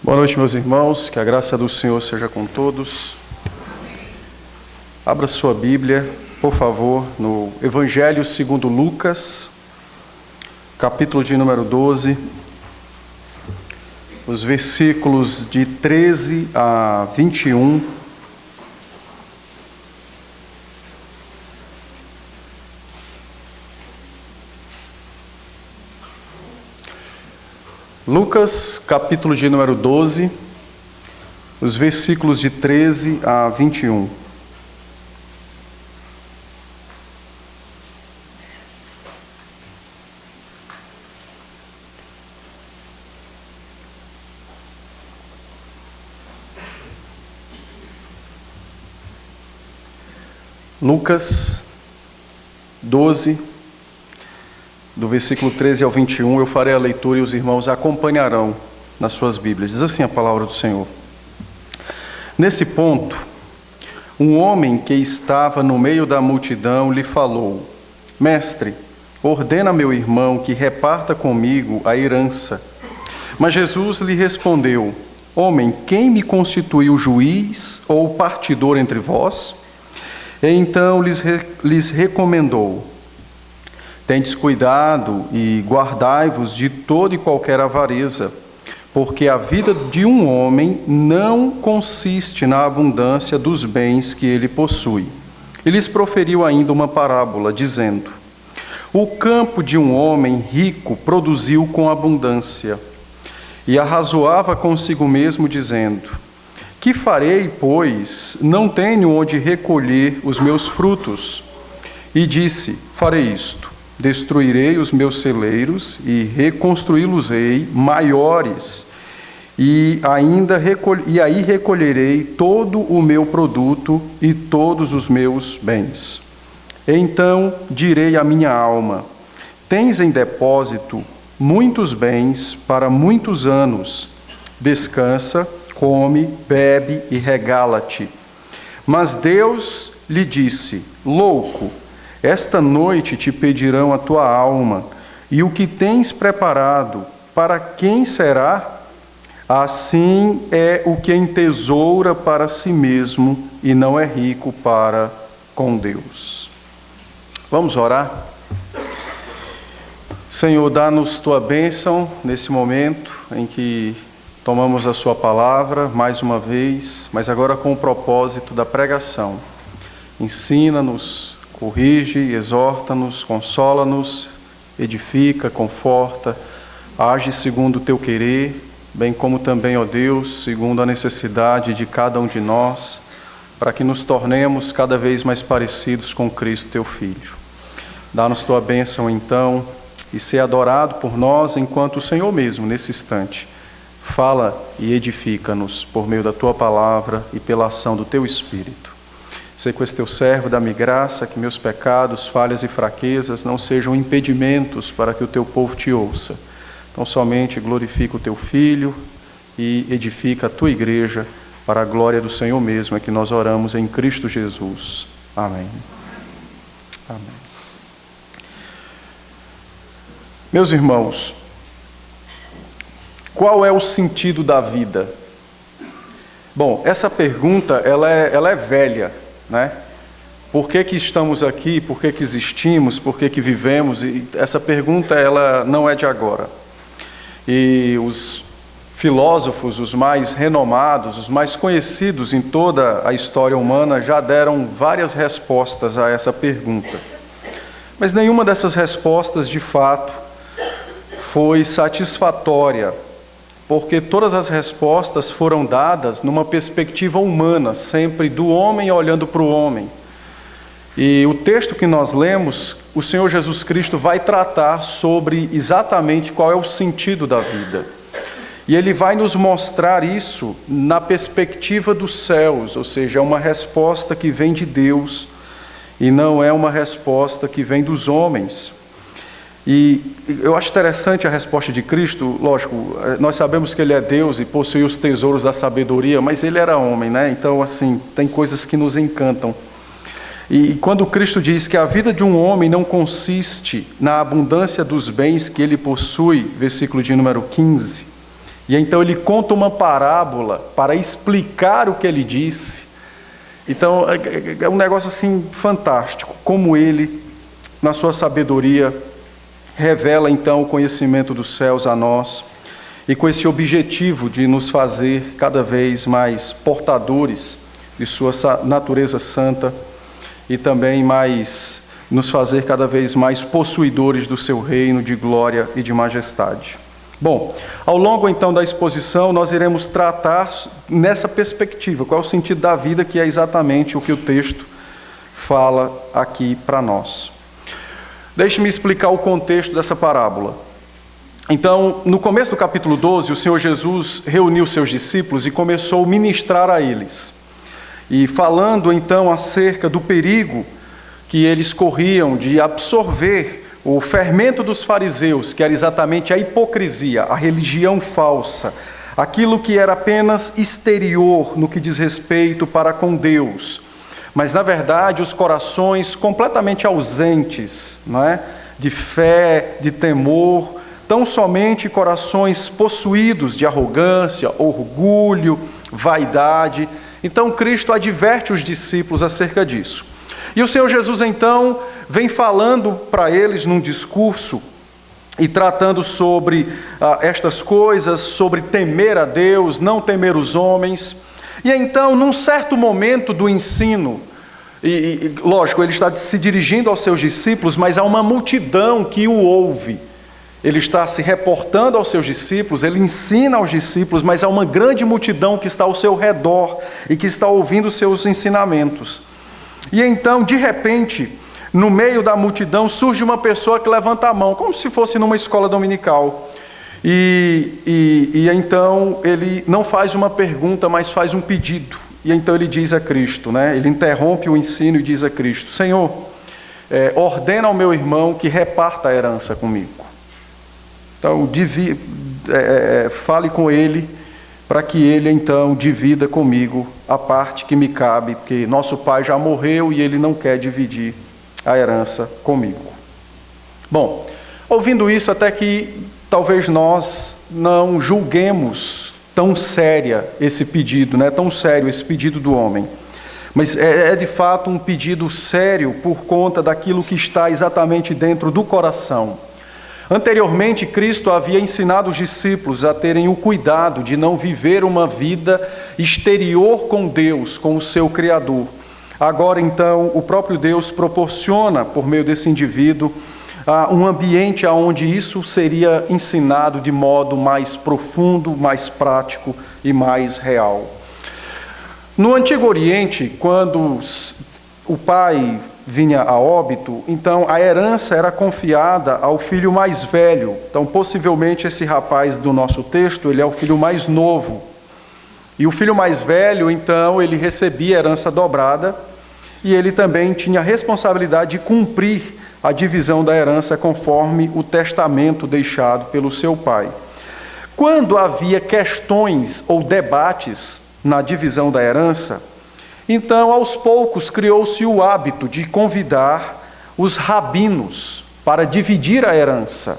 Boa noite, meus irmãos, que a graça do Senhor seja com todos. Abra sua Bíblia, por favor, no Evangelho segundo Lucas, capítulo de número 12, os versículos de 13 a 21. Lucas, capítulo de número 12, os versículos de 13 a 21. Lucas 12, do versículo 13 ao 21, eu farei a leitura e os irmãos acompanharão nas suas Bíblias. Diz assim a palavra do Senhor. Nesse ponto, um homem que estava no meio da multidão lhe falou: Mestre, ordena meu irmão que reparta comigo a herança. Mas Jesus lhe respondeu: Homem, quem me constituiu juiz ou partidor entre vós? E então lhes recomendou: Tendes cuidado e guardai-vos de toda e qualquer avareza, porque a vida de um homem não consiste na abundância dos bens que ele possui. E lhes proferiu ainda uma parábola, dizendo: O campo de um homem rico produziu com abundância, e arrazoava consigo mesmo, dizendo: Que farei, pois não tenho onde recolher os meus frutos? E disse: Farei isto: destruirei os meus celeiros e reconstruí-los-ei maiores, e aí recolherei todo o meu produto e todos os meus bens. Então direi à minha alma: Tens em depósito muitos bens para muitos anos. Descansa, come, bebe e regala-te. Mas Deus lhe disse: Louco, esta noite te pedirão a tua alma, e o que tens preparado, para quem será? Assim é o que entesoura para si mesmo e não é rico para com Deus. Vamos orar? Senhor, dá-nos tua bênção nesse momento em que tomamos a sua palavra mais uma vez, mas agora com o propósito da pregação. Ensina-nos, corrige, exorta-nos, consola-nos, edifica, conforta, age segundo o teu querer, bem como também, ó Deus, segundo a necessidade de cada um de nós, para que nos tornemos cada vez mais parecidos com Cristo, teu Filho. Dá-nos tua bênção, então, e ser adorado por nós enquanto o Senhor mesmo, nesse instante, fala e edifica-nos por meio da tua palavra e pela ação do teu Espírito. Sei com esse teu servo, dá-me graça, que meus pecados, falhas e fraquezas não sejam impedimentos para que o teu povo te ouça. Então somente glorifica o teu Filho e edifica a tua igreja para a glória do Senhor mesmo, é que nós oramos em Cristo Jesus. Amém. Amém. Meus irmãos, qual é o sentido da vida? Bom, essa pergunta ela é velha, né? Por que estamos aqui? Por que existimos? Por que vivemos? E essa pergunta ela não é de agora. E os filósofos, os mais renomados, os mais conhecidos em toda a história humana já deram várias respostas a essa pergunta. Mas nenhuma dessas respostas, de fato, foi satisfatória, porque todas as respostas foram dadas numa perspectiva humana, sempre do homem olhando para o homem. E o texto que nós lemos, o Senhor Jesus Cristo vai tratar sobre exatamente qual é o sentido da vida. E Ele vai nos mostrar isso na perspectiva dos céus, ou seja, é uma resposta que vem de Deus e não é uma resposta que vem dos homens. E eu acho interessante a resposta de Cristo. Lógico, nós sabemos que Ele é Deus e possui os tesouros da sabedoria, mas Ele era homem, né? Então, assim, tem coisas que nos encantam. E quando Cristo diz que a vida de um homem não consiste na abundância dos bens que ele possui, versículo de número 15, E então ele conta uma parábola para explicar o que ele disse. Então é um negócio assim fantástico, como ele, na sua sabedoria, revela então o conhecimento dos céus a nós, e com esse objetivo de nos fazer cada vez mais portadores de sua natureza santa e também nos fazer cada vez mais possuidores do seu reino de glória e de majestade. Bom, ao longo então da exposição nós iremos tratar nessa perspectiva, qual é o sentido da vida, que é exatamente o que o texto fala aqui para nós. Deixe-me explicar o contexto dessa parábola. Então, no começo do capítulo 12, o Senhor Jesus reuniu seus discípulos e começou a ministrar a eles. E falando então acerca do perigo que eles corriam de absorver o fermento dos fariseus, que era exatamente a hipocrisia, a religião falsa, aquilo que era apenas exterior no que diz respeito para com Deus, mas na verdade os corações completamente ausentes, não é? De fé, de temor, tão somente corações possuídos de arrogância, orgulho, vaidade. Então Cristo adverte os discípulos acerca disso. E o Senhor Jesus então vem falando para eles num discurso e tratando sobre estas coisas, sobre temer a Deus, não temer os homens. E então, num certo momento do ensino, lógico, ele está se dirigindo aos seus discípulos, mas há uma multidão que o ouve. Ele está se reportando aos seus discípulos, ele ensina aos discípulos, mas há uma grande multidão que está ao seu redor e que está ouvindo os seus ensinamentos. E então, de repente, no meio da multidão, surge uma pessoa que levanta a mão, como se fosse numa escola dominical. E então ele não faz uma pergunta, mas faz um pedido. E então ele diz a Cristo, né? Ele interrompe o ensino e diz a Cristo: Senhor, ordena ao meu irmão que reparta a herança comigo. Então, fale com ele, para que ele então divida comigo a parte que me cabe, porque nosso pai já morreu e ele não quer dividir a herança comigo. Bom, ouvindo isso, até que talvez nós não julguemos tão séria esse pedido, né? Tão sério esse pedido do homem. Mas é de fato um pedido sério por conta daquilo que está exatamente dentro do coração. Anteriormente, Cristo havia ensinado os discípulos a terem o cuidado de não viver uma vida exterior com Deus, com o seu Criador. Agora, então, o próprio Deus proporciona, por meio desse indivíduo, um ambiente onde isso seria ensinado de modo mais profundo, mais prático e mais real. No Antigo Oriente, quando o pai vinha a óbito, então a herança era confiada ao filho mais velho. Então, possivelmente, esse rapaz do nosso texto, ele é o filho mais novo. E o filho mais velho, então, ele recebia a herança dobrada e ele também tinha a responsabilidade de cumprir a divisão da herança conforme o testamento deixado pelo seu pai. Quando havia questões ou debates na divisão da herança, então, aos poucos, criou-se o hábito de convidar os rabinos para dividir a herança.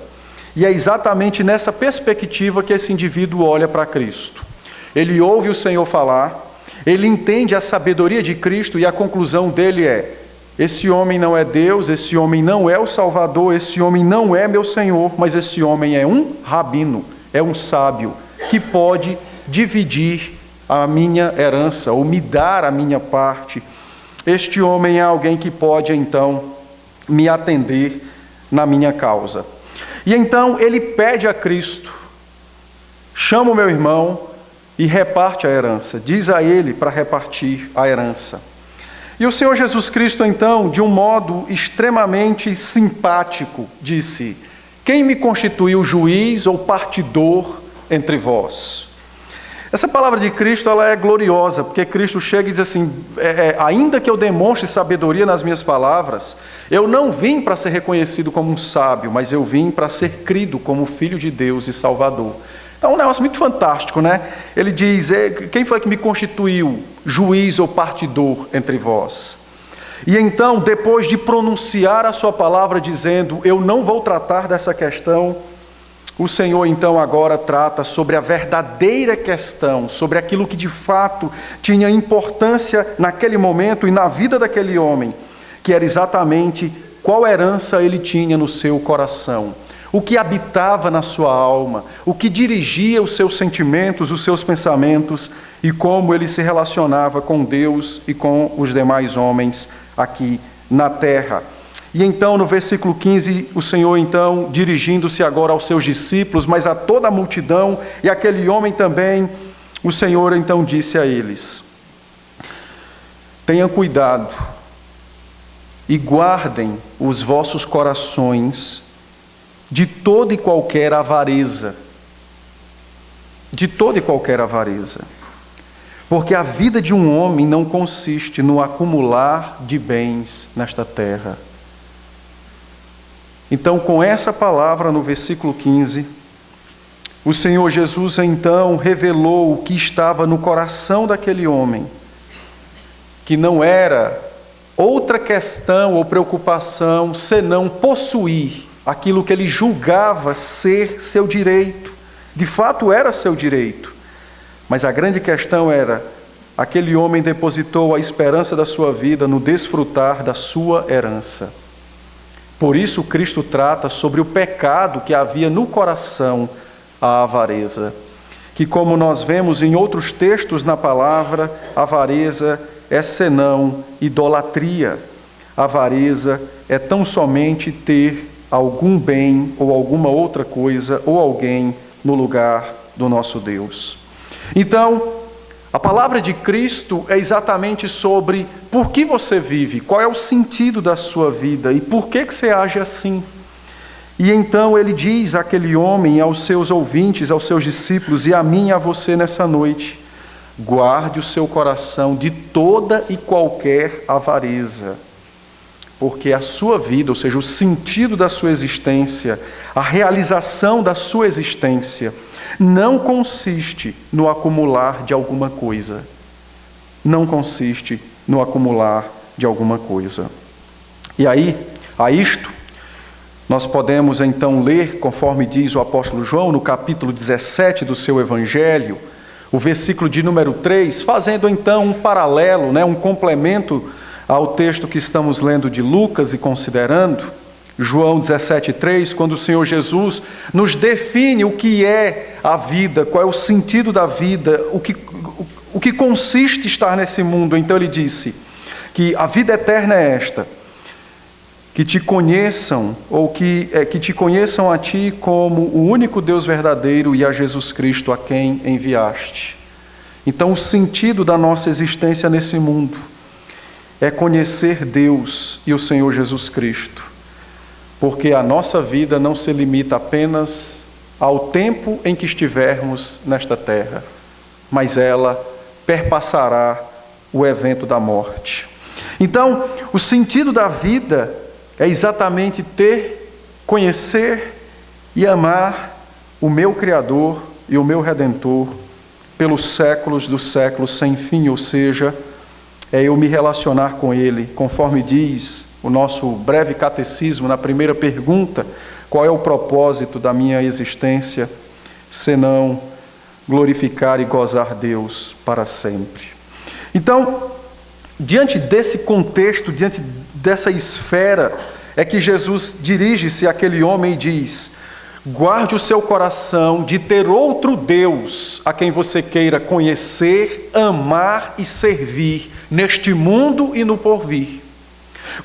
E é exatamente nessa perspectiva que esse indivíduo olha para Cristo. Ele ouve o Senhor falar, ele entende a sabedoria de Cristo e a conclusão dele é: esse homem não é Deus, esse homem não é o Salvador, esse homem não é meu Senhor, mas esse homem é um rabino, é um sábio, que pode dividir a minha herança, ou me dar a minha parte. Este homem é alguém que pode, então, me atender na minha causa. E então ele pede a Cristo: chama o meu irmão e reparte a herança. Diz a ele para repartir a herança. E o Senhor Jesus Cristo, então, de um modo extremamente simpático, disse: quem me constituiu juiz ou partidor entre vós? Essa palavra de Cristo, ela é gloriosa, porque Cristo chega e diz assim: ainda que eu demonstre sabedoria nas minhas palavras, eu não vim para ser reconhecido como um sábio, mas eu vim para ser crido como Filho de Deus e Salvador. Então é um negócio muito fantástico, né? Ele diz: quem foi que me constituiu juiz ou partidor entre vós? E então, depois de pronunciar a sua palavra dizendo: eu não vou tratar dessa questão o Senhor então agora trata sobre a verdadeira questão, sobre aquilo que de fato tinha importância naquele momento e na vida daquele homem, que era exatamente qual herança ele tinha no seu coração, o que habitava na sua alma, o que dirigia os seus sentimentos, os seus pensamentos e como ele se relacionava com Deus e com os demais homens aqui na terra. E então, no versículo 15, o Senhor, então, dirigindo-se agora aos seus discípulos, mas a toda a multidão, e aquele homem também, o Senhor, então, disse a eles: tenham cuidado e guardem os vossos corações de toda e qualquer avareza. De toda e qualquer avareza. Porque a vida de um homem não consiste no acumular de bens nesta terra. Então, com essa palavra no versículo 15, o Senhor Jesus então revelou o que estava no coração daquele homem, que não era outra questão ou preocupação senão possuir aquilo que ele julgava ser seu direito. De fato era seu direito, mas a grande questão era: aquele homem depositou a esperança da sua vida no desfrutar da sua herança. Por isso Cristo trata sobre o pecado que havia no coração, a avareza, que, como nós vemos em outros textos na palavra, avareza é senão idolatria. Avareza é tão somente ter algum bem ou alguma outra coisa ou alguém no lugar do nosso Deus. Então, a palavra de Cristo é exatamente sobre por que você vive, qual é o sentido da sua vida e por que você age assim. E então ele diz àquele homem, aos seus ouvintes, aos seus discípulos e a mim e a você nessa noite: guarde o seu coração de toda e qualquer avareza, porque a sua vida, ou seja, o sentido da sua existência, a realização da sua existência, não consiste no acumular de alguma coisa. Não consiste no acumular de alguma coisa. E aí, a isto, nós podemos então ler, conforme diz o apóstolo João, no capítulo 17 do seu Evangelho, o versículo de número 3, fazendo então um paralelo, um complemento ao texto que estamos lendo de Lucas e considerando, João 17,3, quando o Senhor Jesus nos define o que é a vida, qual é o sentido da vida, o que consiste estar nesse mundo. Então ele disse que a vida eterna é esta: que te conheçam, ou que te conheçam a ti como o único Deus verdadeiro e a Jesus Cristo a quem enviaste. Então o sentido da nossa existência nesse mundo é conhecer Deus e o Senhor Jesus Cristo. Porque a nossa vida não se limita apenas ao tempo em que estivermos nesta terra, mas ela perpassará o evento da morte. Então, o sentido da vida é exatamente conhecer e amar o meu Criador e o meu Redentor pelos séculos dos séculos sem fim, ou seja, é eu me relacionar com Ele, conforme diz o nosso breve catecismo, na primeira pergunta: qual é o propósito da minha existência, senão glorificar e gozar Deus para sempre. Então, diante desse contexto, diante dessa esfera, é que Jesus dirige-se àquele homem e diz: guarde o seu coração de ter outro Deus a quem você queira conhecer, amar e servir neste mundo e no porvir.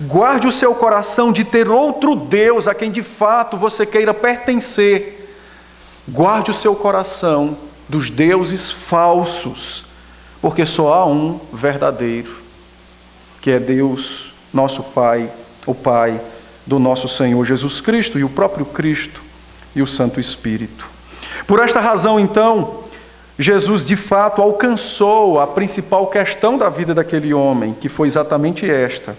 Guarde o seu coração de ter outro Deus a quem de fato você queira pertencer. Guarde o seu coração dos deuses falsos, porque só há um verdadeiro, que é Deus, nosso Pai, o Pai do nosso Senhor Jesus Cristo e o próprio Cristo e o Santo Espírito. Por esta razão, então, Jesus de fato alcançou a principal questão da vida daquele homem, que foi exatamente esta: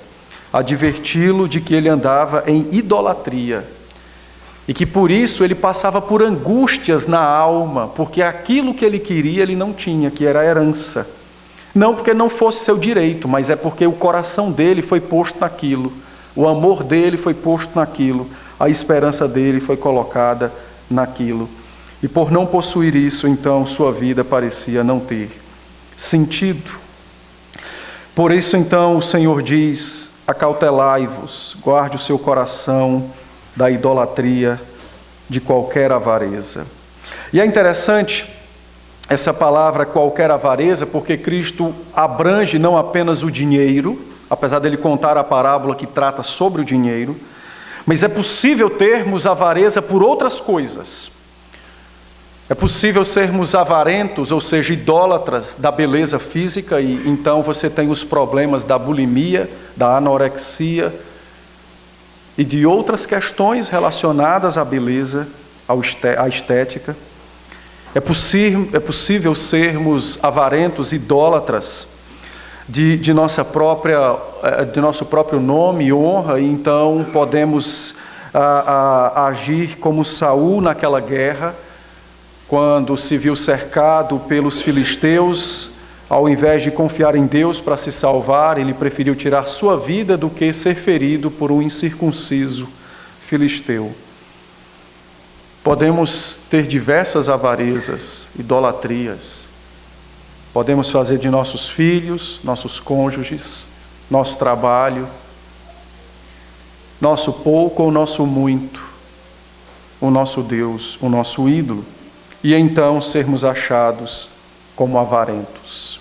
adverti-lo de que ele andava em idolatria e que por isso ele passava por angústias na alma, porque aquilo que ele queria ele não tinha, que era a herança. Não porque não fosse seu direito, mas é porque o coração dele foi posto naquilo, o amor dele foi posto naquilo, a esperança dele foi colocada naquilo. E por não possuir isso, então, sua vida parecia não ter sentido. Por isso, então, o Senhor diz: acautelai-vos, guarde o seu coração da idolatria, de qualquer avareza. E é interessante essa palavra qualquer avareza, porque Cristo abrange não apenas o dinheiro, apesar dele contar a parábola que trata sobre o dinheiro, mas é possível termos avareza por outras coisas. É possível sermos avarentos, ou seja, idólatras da beleza física, e então você tem os problemas da bulimia, da anorexia e de outras questões relacionadas à beleza, à estética. É possível sermos avarentos, idólatras de nosso próprio nome e honra, e então podemos agir como Saul naquela guerra, quando se viu cercado pelos filisteus. Ao invés de confiar em Deus para se salvar, ele preferiu tirar sua vida do que ser ferido por um incircunciso filisteu. Podemos ter diversas avarezas, idolatrias. Podemos fazer de nossos filhos, nossos cônjuges, nosso trabalho, nosso pouco ou nosso muito, o nosso Deus, o nosso ídolo, e então sermos achados como avarentos.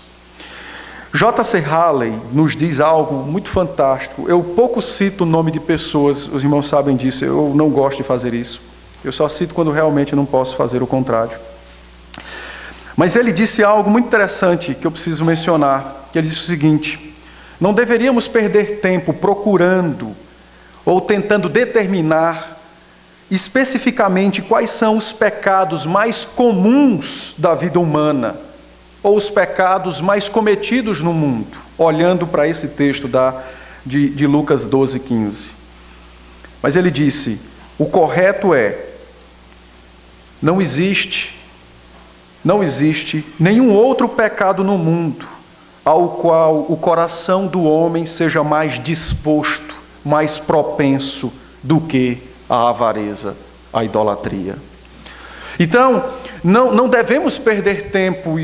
J.C. Halley nos diz algo muito fantástico. Eu pouco cito o nome de pessoas, os irmãos sabem disso, eu não gosto de fazer isso. Eu só cito quando realmente não posso fazer o contrário. Mas ele disse algo muito interessante que eu preciso mencionar. Ele disse o seguinte: não deveríamos perder tempo procurando ou tentando determinar especificamente quais são os pecados mais comuns da vida humana, ou os pecados mais cometidos no mundo, olhando para esse texto de Lucas 12:15. Mas ele disse: o correto é, não existe nenhum outro pecado no mundo ao qual o coração do homem seja mais disposto, mais propenso do que a avareza, a idolatria. Então, não devemos perder tempo.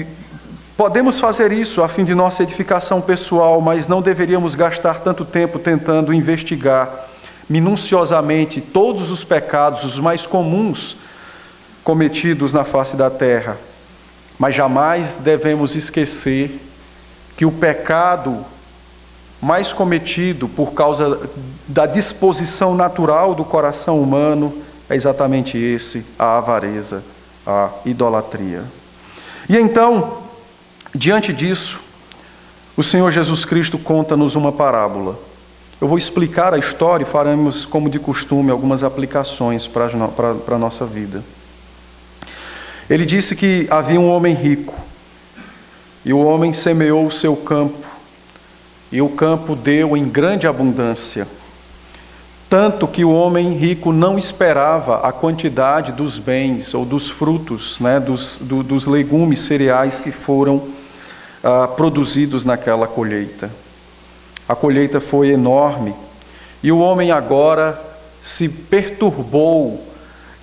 Podemos fazer isso a fim de nossa edificação pessoal, mas não deveríamos gastar tanto tempo tentando investigar minuciosamente todos os pecados, os mais comuns cometidos na face da terra. Mas jamais devemos esquecer que o pecado mais cometido por causa da disposição natural do coração humano é exatamente esse: a avareza, a idolatria. E então, diante disso, o Senhor Jesus Cristo conta-nos uma parábola. Eu vou explicar a história e faremos, como de costume, algumas aplicações para a nossa vida. Ele disse que havia um homem rico, e o homem semeou o seu campo, e o campo deu em grande abundância, tanto que o homem rico não esperava a quantidade dos bens ou dos frutos, dos legumes, cereais que foram produzidos naquela colheita. A colheita foi enorme, e o homem agora se perturbou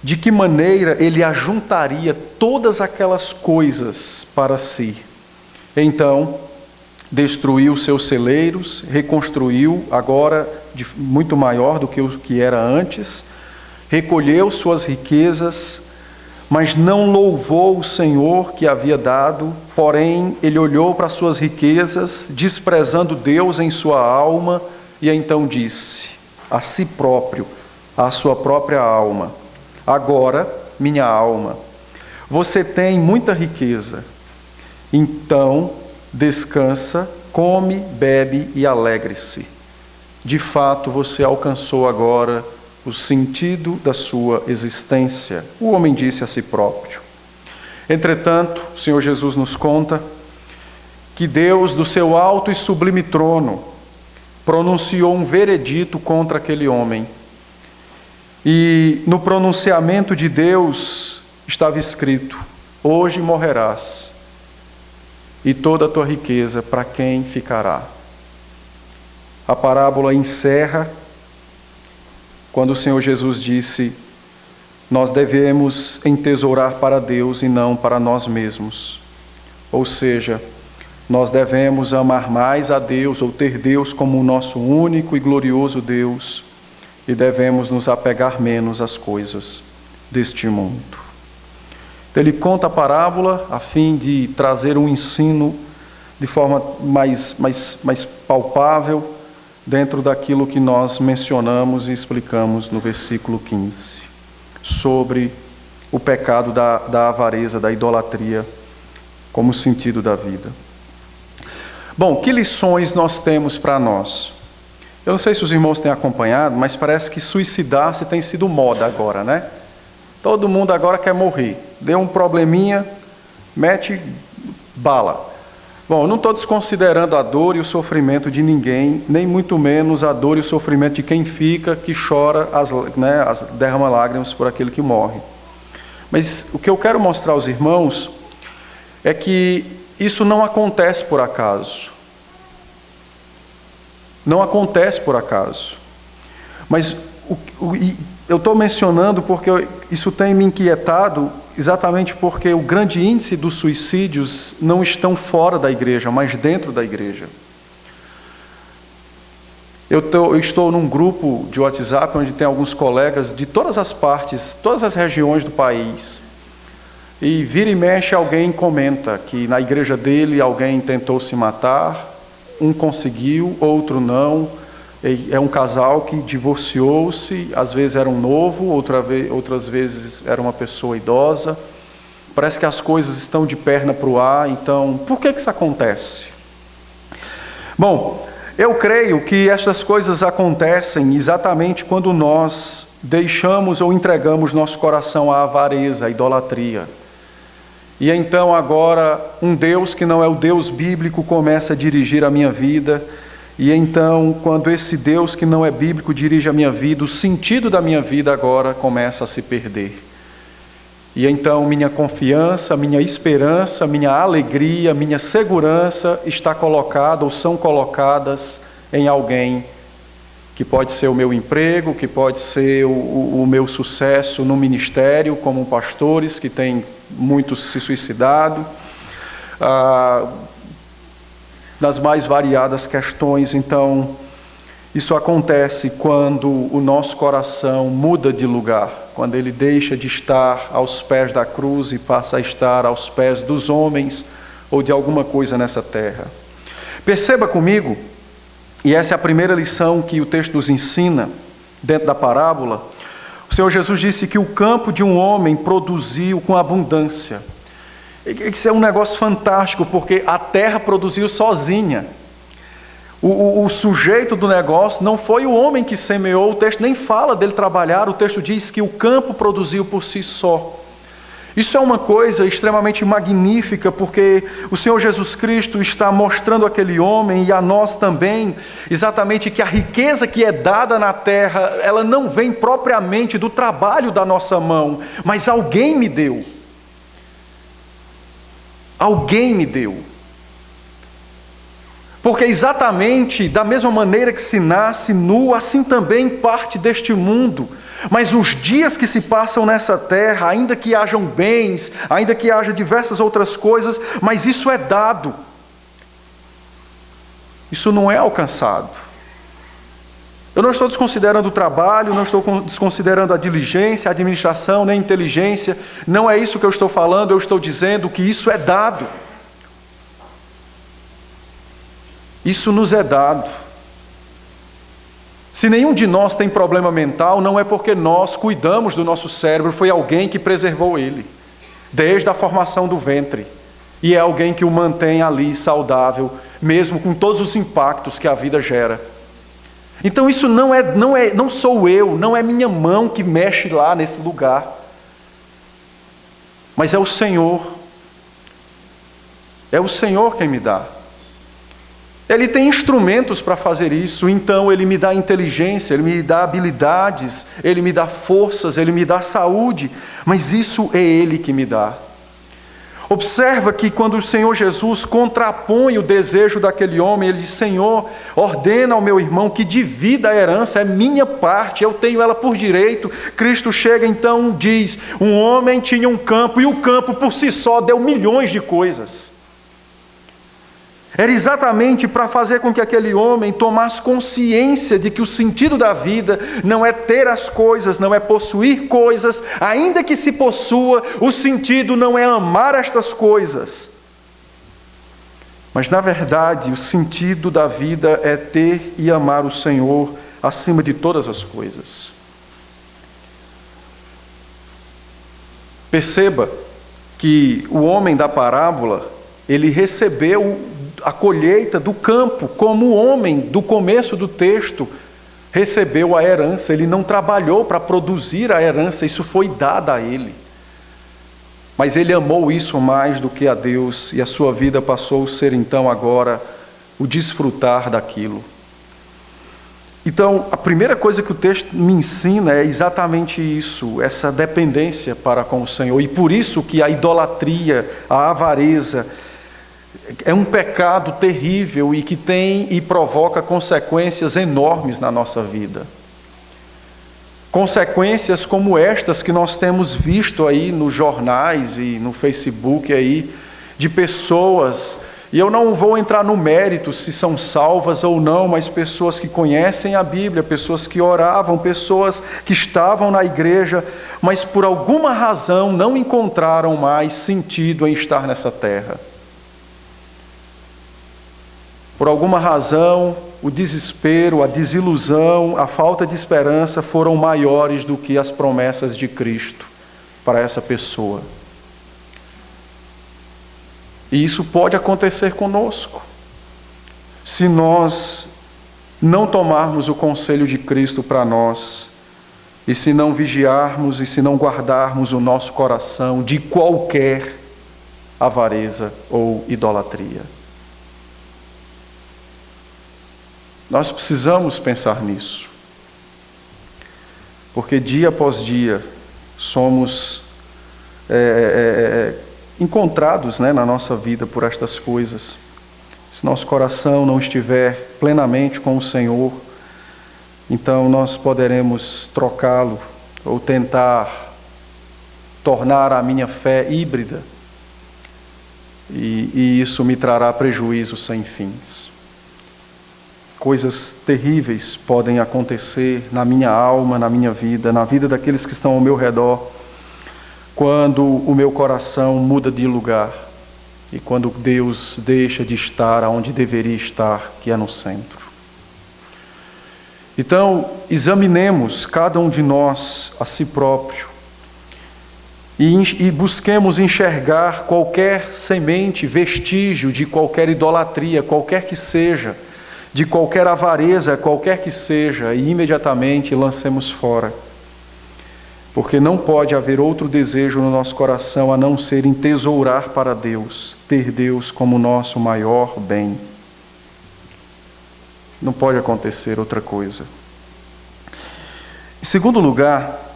de que maneira ele ajuntaria todas aquelas coisas para si. Então, destruiu seus celeiros, reconstruiu agora muito maior do que o que era antes, recolheu suas riquezas, mas não louvou o Senhor que havia dado, porém ele olhou para suas riquezas, desprezando Deus em sua alma, e então disse a si próprio, à sua própria alma: agora, minha alma, você tem muita riqueza, então descansa, come, bebe e alegre-se. De fato, você alcançou agora o sentido da sua existência. O homem disse a si próprio. Entretanto, o Senhor Jesus nos conta que Deus, do seu alto e sublime trono, pronunciou um veredito contra aquele homem. E no pronunciamento de Deus estava escrito: hoje morrerás, e toda a tua riqueza para quem ficará? A parábola encerra quando o Senhor Jesus disse: nós devemos entesourar para Deus e não para nós mesmos. Ou seja, nós devemos amar mais a Deus, ou ter Deus como o nosso único e glorioso Deus, e devemos nos apegar menos às coisas deste mundo. Então, ele conta a parábola a fim de trazer um ensino de forma mais palpável dentro daquilo que nós mencionamos e explicamos no versículo 15, sobre o pecado da avareza, da idolatria, como sentido da vida. Bom, que lições nós temos para nós? Eu não sei se os irmãos têm acompanhado, mas parece que suicidar-se tem sido moda agora, né? Todo mundo agora quer morrer. Deu um probleminha, mete bala. Bom, eu não estou desconsiderando a dor e o sofrimento de ninguém, nem muito menos a dor e o sofrimento de quem fica, que chora, derrama lágrimas por aquele que morre. Mas o que eu quero mostrar aos irmãos é que isso não acontece por acaso. Não acontece por acaso. Mas eu estou mencionando porque isso tem me inquietado, exatamente porque o grande índice dos suicídios não estão fora da igreja, mas dentro da igreja. Eu estou num grupo de WhatsApp onde tem alguns colegas de todas as partes, todas as regiões do país. E vira e mexe alguém comenta que na igreja dele alguém tentou se matar, um conseguiu, outro não. É um casal que divorciou-se, às vezes era um novo, outras vezes era uma pessoa idosa. Parece que as coisas estão de perna para o ar, então por que isso acontece? Bom, eu creio que estas coisas acontecem exatamente quando nós deixamos ou entregamos nosso coração à avareza, à idolatria. E então agora um Deus que não é o Deus bíblico começa a dirigir a minha vida. E então, quando esse Deus que não é bíblico dirige a minha vida, o sentido da minha vida agora começa a se perder. E então minha confiança, minha esperança, minha alegria, minha segurança está colocada ou são colocadas em alguém que pode ser o meu emprego, que pode ser o meu sucesso no ministério, como pastores que têm muitos se suicidado, nas mais variadas questões. Então, isso acontece quando o nosso coração muda de lugar, quando ele deixa de estar aos pés da cruz e passa a estar aos pés dos homens ou de alguma coisa nessa terra. Perceba comigo, e essa é a primeira lição que o texto nos ensina dentro da parábola. O Senhor Jesus disse que o campo de um homem produziu com abundância. Isso é um negócio fantástico, porque a terra produziu sozinha. O sujeito do negócio não foi o homem que semeou, o texto nem fala dele trabalhar, o texto diz que o campo produziu por si só. Isso é uma coisa extremamente magnífica, porque o Senhor Jesus Cristo está mostrando àquele homem e a nós também, exatamente que a riqueza que é dada na terra, ela não vem propriamente do trabalho da nossa mão, mas alguém me deu. Alguém me deu. Porque exatamente da mesma maneira que se nasce nu, assim também parte deste mundo. Mas os dias que se passam nessa terra, ainda que hajam bens, ainda que haja diversas outras coisas, mas isso é dado. Isso não é alcançado. Eu não estou desconsiderando o trabalho, não estou desconsiderando a diligência, a administração, nem a inteligência. Não é isso que eu estou falando, eu estou dizendo que isso é dado. Isso nos é dado. Se nenhum de nós tem problema mental, não é porque nós cuidamos do nosso cérebro, foi alguém que preservou ele, desde a formação do ventre. E é alguém que o mantém ali saudável, mesmo com todos os impactos que a vida gera. Então isso não sou eu, não é minha mão que mexe lá nesse lugar. Mas é o Senhor. É o Senhor quem me dá. Ele tem instrumentos para fazer isso, então Ele me dá inteligência, Ele me dá habilidades, Ele me dá forças, Ele me dá saúde, mas isso é Ele que me dá. Observa que quando o Senhor Jesus contrapõe o desejo daquele homem, ele diz: Senhor, ordena ao meu irmão que divida a herança, é minha parte, eu tenho ela por direito. Cristo chega então, diz: um homem tinha um campo, e o campo por si só deu milhões de coisas. Era exatamente para fazer com que aquele homem tomasse consciência de que o sentido da vida não é ter as coisas, não é possuir coisas, ainda que se possua, o sentido não é amar estas coisas. Mas, na verdade, o sentido da vida é ter e amar o Senhor acima de todas as coisas. Perceba que o homem da parábola, ele recebeu a colheita do campo, como o homem do começo do texto recebeu a herança. Ele não trabalhou para produzir a herança, isso foi dado a ele. Mas ele amou isso mais do que a Deus, e a sua vida passou a ser então agora o desfrutar daquilo. Então, a primeira coisa que o texto me ensina é exatamente isso, essa dependência para com o Senhor. E por isso que a idolatria, a avareza, é um pecado terrível e que tem e provoca consequências enormes na nossa vida. Consequências como estas que nós temos visto aí nos jornais e no Facebook aí, de pessoas, e eu não vou entrar no mérito se são salvas ou não, mas pessoas que conhecem a Bíblia, pessoas que oravam, pessoas que estavam na igreja, mas por alguma razão não encontraram mais sentido em estar nessa terra. Por alguma razão, o desespero, a desilusão, a falta de esperança foram maiores do que as promessas de Cristo para essa pessoa. E isso pode acontecer conosco, se nós não tomarmos o conselho de Cristo para nós, e se não vigiarmos e se não guardarmos o nosso coração de qualquer avareza ou idolatria. Nós precisamos pensar nisso, porque dia após dia somos encontrados, na nossa vida por estas coisas. Se nosso coração não estiver plenamente com o Senhor, então nós poderemos trocá-lo ou tentar tornar a minha fé híbrida, e isso me trará prejuízo sem fins. Coisas terríveis podem acontecer na minha alma, na minha vida, na vida daqueles que estão ao meu redor, quando o meu coração muda de lugar e quando Deus deixa de estar onde deveria estar, que é no centro. Então, examinemos cada um de nós a si próprio e busquemos enxergar qualquer semente, vestígio de qualquer idolatria, qualquer que seja, de qualquer avareza, qualquer que seja, e imediatamente lancemos fora. Porque não pode haver outro desejo no nosso coração a não ser entesourar para Deus, ter Deus como nosso maior bem. Não pode acontecer outra coisa. Em segundo lugar,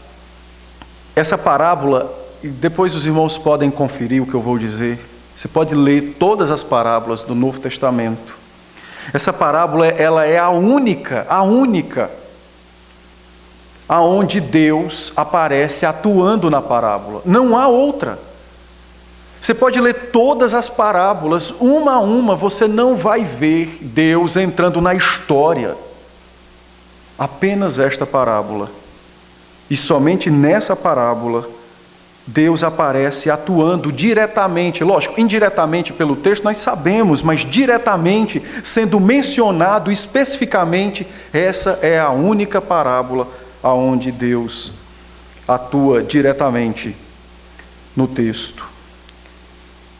essa parábola, e depois os irmãos podem conferir o que eu vou dizer, você pode ler todas as parábolas do Novo Testamento. Essa parábola, ela é a única aonde Deus aparece atuando na parábola. Não há outra. Você pode ler todas as parábolas, uma a uma, você não vai ver Deus entrando na história. Apenas esta parábola. E somente nessa parábola, Deus aparece atuando diretamente, lógico, indiretamente pelo texto nós sabemos, mas diretamente, sendo mencionado especificamente, essa é a única parábola aonde Deus atua diretamente no texto.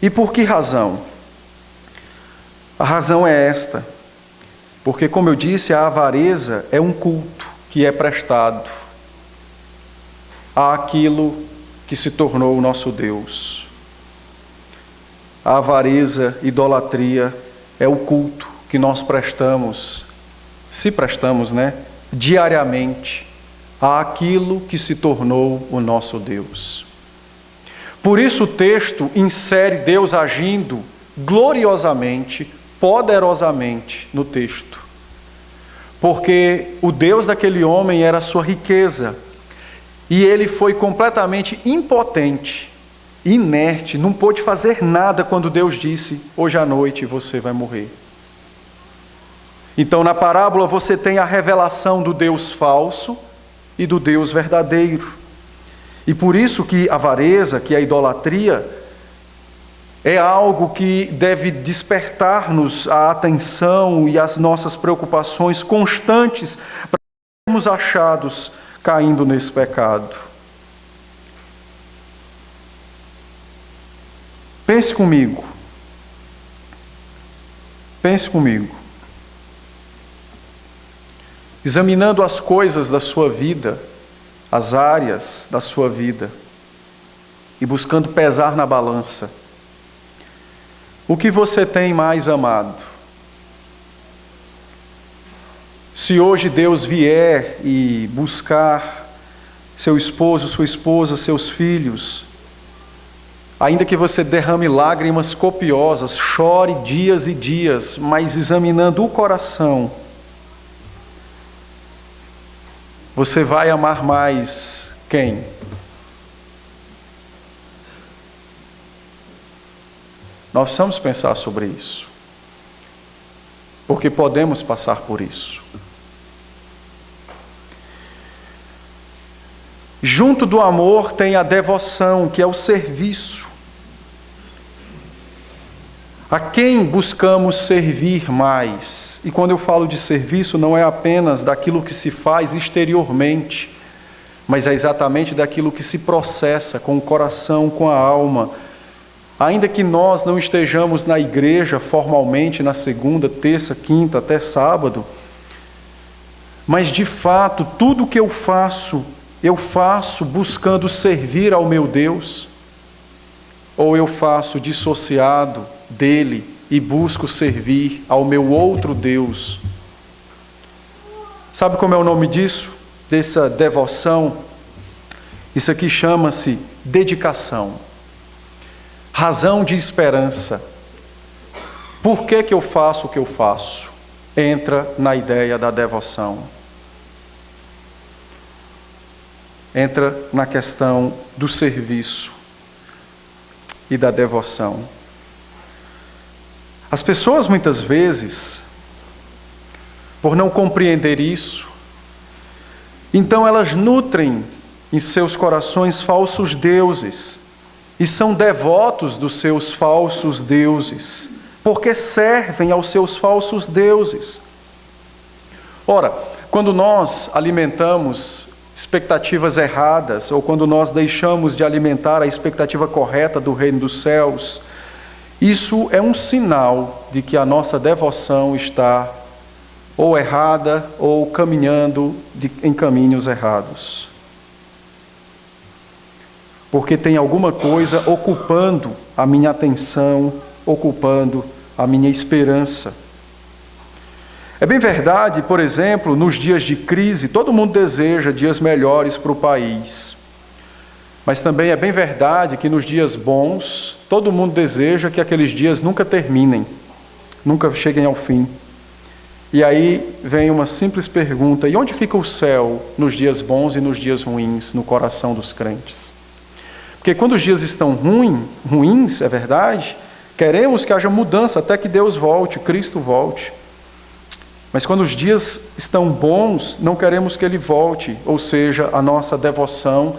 E por que razão? A razão é esta, porque, como eu disse, a avareza é um culto que é prestado àquilo que se tornou o nosso Deus. A avareza, idolatria, é o culto que nós prestamos, se prestamos, diariamente, àquilo que se tornou o nosso Deus. Por isso o texto insere Deus agindo gloriosamente, poderosamente no texto. Porque o Deus daquele homem era a sua riqueza. E ele foi completamente impotente, inerte, não pôde fazer nada quando Deus disse: hoje à noite você vai morrer. Então na parábola você tem a revelação do Deus falso e do Deus verdadeiro. E por isso que a avareza, que a idolatria, é algo que deve despertar-nos a atenção e as nossas preocupações constantes para sermos achados caindo nesse pecado. Pense comigo. Pense comigo. Examinando as coisas da sua vida, as áreas da sua vida, e buscando pesar na balança, o que você tem mais amado? Se hoje Deus vier e buscar seu esposo, sua esposa, seus filhos, ainda que você derrame lágrimas copiosas, chore dias e dias, mas examinando o coração, você vai amar mais quem? Nós precisamos pensar sobre isso, porque podemos passar por isso. Junto do amor tem a devoção, que é o serviço. A quem buscamos servir mais? E quando eu falo de serviço, não é apenas daquilo que se faz exteriormente, mas é exatamente daquilo que se processa com o coração, com a alma. Ainda que nós não estejamos na igreja formalmente na segunda, terça, quinta, até sábado, mas de fato, tudo que eu faço buscando servir ao meu Deus, ou eu faço dissociado dele e busco servir ao meu outro Deus? Sabe como é o nome disso? Dessa devoção? Isso aqui chama-se dedicação. Razão de esperança. Por que que eu faço o que eu faço? Entra na ideia da devoção. Entra na questão do serviço e da devoção. As pessoas muitas vezes, por não compreender isso, então elas nutrem em seus corações falsos deuses e são devotos dos seus falsos deuses, porque servem aos seus falsos deuses. Ora, quando nós alimentamos expectativas erradas, ou quando nós deixamos de alimentar a expectativa correta do reino dos céus, isso é um sinal de que a nossa devoção está ou errada ou caminhando em caminhos errados. Porque tem alguma coisa ocupando a minha atenção, ocupando a minha esperança. É bem verdade, por exemplo, nos dias de crise, todo mundo deseja dias melhores para o país. Mas também é bem verdade que nos dias bons, todo mundo deseja que aqueles dias nunca terminem, nunca cheguem ao fim. E aí vem uma simples pergunta: e onde fica o céu nos dias bons e nos dias ruins, no coração dos crentes? Porque quando os dias estão ruins, é verdade, queremos que haja mudança até que Deus volte, Cristo volte. Mas quando os dias estão bons, não queremos que Ele volte, ou seja, a nossa devoção,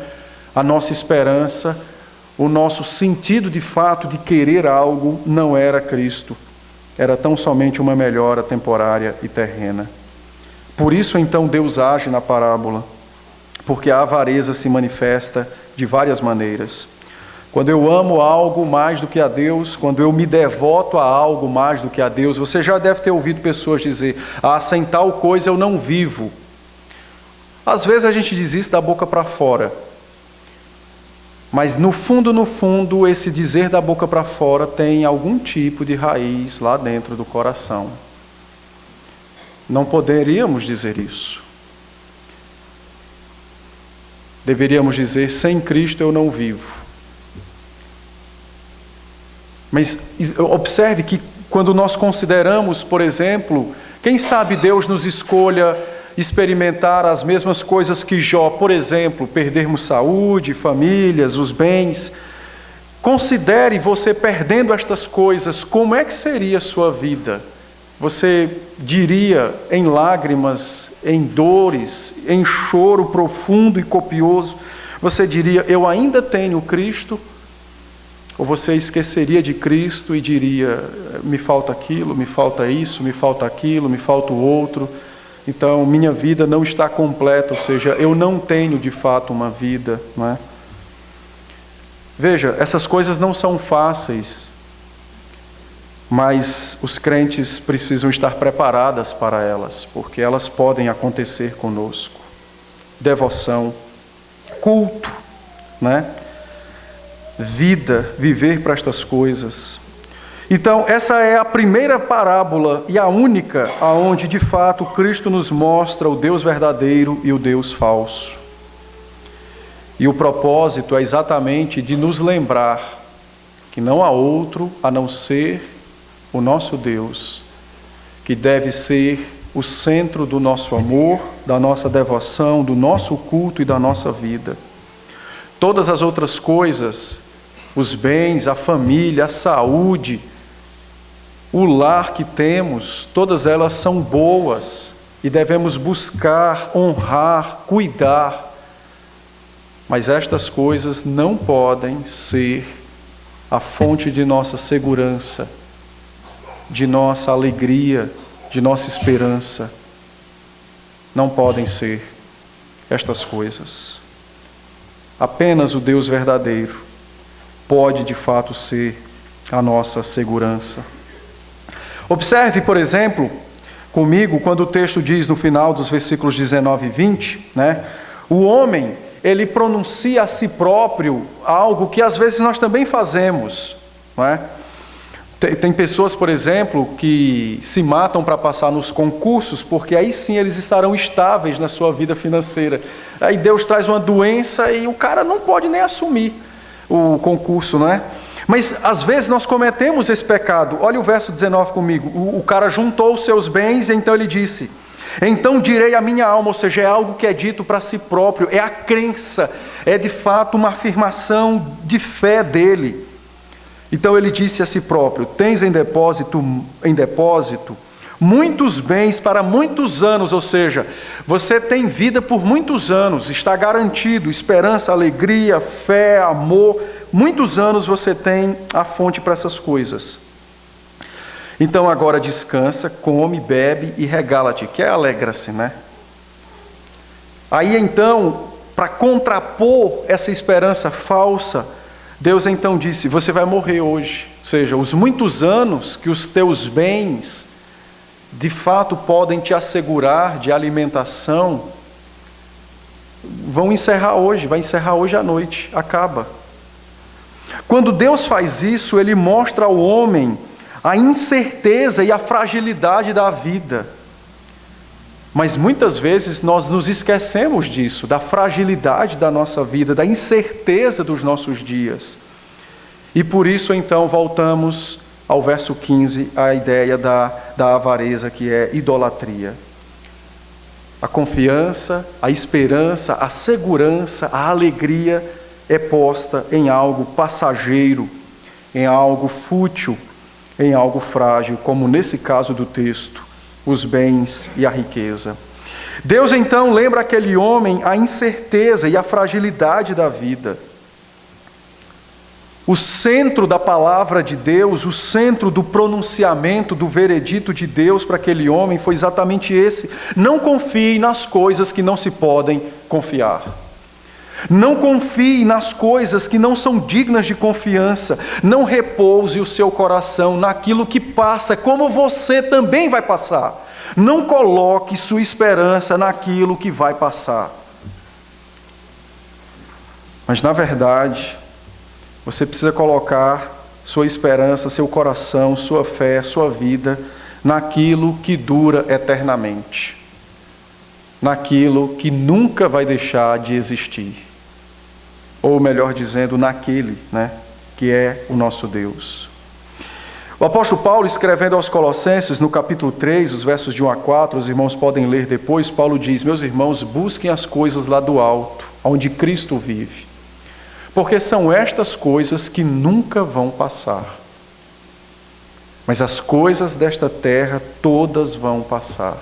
a nossa esperança, o nosso sentido de fato de querer algo não era Cristo, era tão somente uma melhora temporária e terrena. Por isso então Deus age na parábola, porque a avareza se manifesta de várias maneiras. Quando eu amo algo mais do que a Deus, quando eu me devoto a algo mais do que a Deus, você já deve ter ouvido pessoas dizer: sem tal coisa eu não vivo. Às vezes a gente diz isso da boca para fora, mas no fundo, esse dizer da boca para fora tem algum tipo de raiz lá dentro do coração. Não poderíamos dizer isso. Deveríamos dizer: sem Cristo eu não vivo. Mas observe que quando nós consideramos, por exemplo, quem sabe Deus nos escolha experimentar as mesmas coisas que Jó, por exemplo, perdermos saúde, famílias, os bens. Considere você perdendo estas coisas, como é que seria a sua vida? Você diria em lágrimas, em dores, em choro profundo e copioso, você diria, eu ainda tenho Cristo? Ou você esqueceria de Cristo e diria, me falta aquilo, me falta isso, me falta aquilo, me falta o outro, então minha vida não está completa, ou seja, eu não tenho de fato uma vida, não é? Veja, essas coisas não são fáceis, mas os crentes precisam estar preparadas para elas, porque elas podem acontecer conosco. Devoção, culto, né? Vida, viver para estas coisas. Então, essa é a primeira parábola e a única aonde, de fato, Cristo nos mostra o Deus verdadeiro e o Deus falso. E o propósito é exatamente de nos lembrar que não há outro a não ser o nosso Deus, que deve ser o centro do nosso amor, da nossa devoção, do nosso culto e da nossa vida. Todas as outras coisas, os bens, a família, a saúde, o lar que temos, todas elas são boas e devemos buscar, honrar, cuidar. Mas estas coisas não podem ser a fonte de nossa segurança, de nossa alegria, de nossa esperança. Não podem ser estas coisas. Apenas o Deus verdadeiro pode de fato ser a nossa segurança. Observe, por exemplo, comigo, quando o texto diz no final dos versículos 19 e 20, né? O homem, ele pronuncia a si próprio algo que às vezes nós também fazemos, não é? Tem pessoas, por exemplo, que se matam para passar nos concursos, porque aí sim eles estarão estáveis na sua vida financeira. Aí Deus traz uma doença e o cara não pode nem assumir o concurso, não é? Mas às vezes nós cometemos esse pecado. Olha o verso 19 comigo. O cara juntou os seus bens e então ele disse, então direi à minha alma, ou seja, é algo que é dito para si próprio, é a crença, é de fato uma afirmação de fé dele. Então ele disse a si próprio, tens em depósito muitos bens para muitos anos, ou seja, você tem vida por muitos anos, está garantido, esperança, alegria, fé, amor, muitos anos você tem a fonte para essas coisas. Então agora descansa, come, bebe e regala-te, que é alegra-se, né? Aí então, para contrapor essa esperança falsa, Deus então disse, você vai morrer hoje. Ou seja, os muitos anos que os teus bens de fato podem te assegurar de alimentação, vão encerrar hoje, vai encerrar hoje à noite, acaba. Quando Deus faz isso, Ele mostra ao homem a incerteza e a fragilidade da vida. Mas muitas vezes nós nos esquecemos disso, da fragilidade da nossa vida, da incerteza dos nossos dias. E por isso então voltamos ao verso 15, a ideia da avareza, que é idolatria. A confiança, a esperança, a segurança, a alegria é posta em algo passageiro, em algo fútil, em algo frágil, como nesse caso do texto, os bens e a riqueza. Deus então lembra aquele homem a incerteza e a fragilidade da vida. O centro da palavra de Deus, o centro do pronunciamento, do veredito de Deus para aquele homem foi exatamente esse: não confie nas coisas que não se podem confiar. Não confie nas coisas que não são dignas de confiança. Não repouse o seu coração naquilo que passa, como você também vai passar. Não coloque sua esperança naquilo que vai passar. Mas, na verdade, você precisa colocar sua esperança, seu coração, sua fé, sua vida naquilo que dura eternamente. Naquilo que nunca vai deixar de existir. Ou melhor dizendo, naquele, que é o nosso Deus. O apóstolo Paulo, escrevendo aos Colossenses, no capítulo 3, os versos de 1 a 4, os irmãos podem ler depois, Paulo diz: meus irmãos, busquem as coisas lá do alto, onde Cristo vive, porque são estas coisas que nunca vão passar. Mas as coisas desta terra todas vão passar.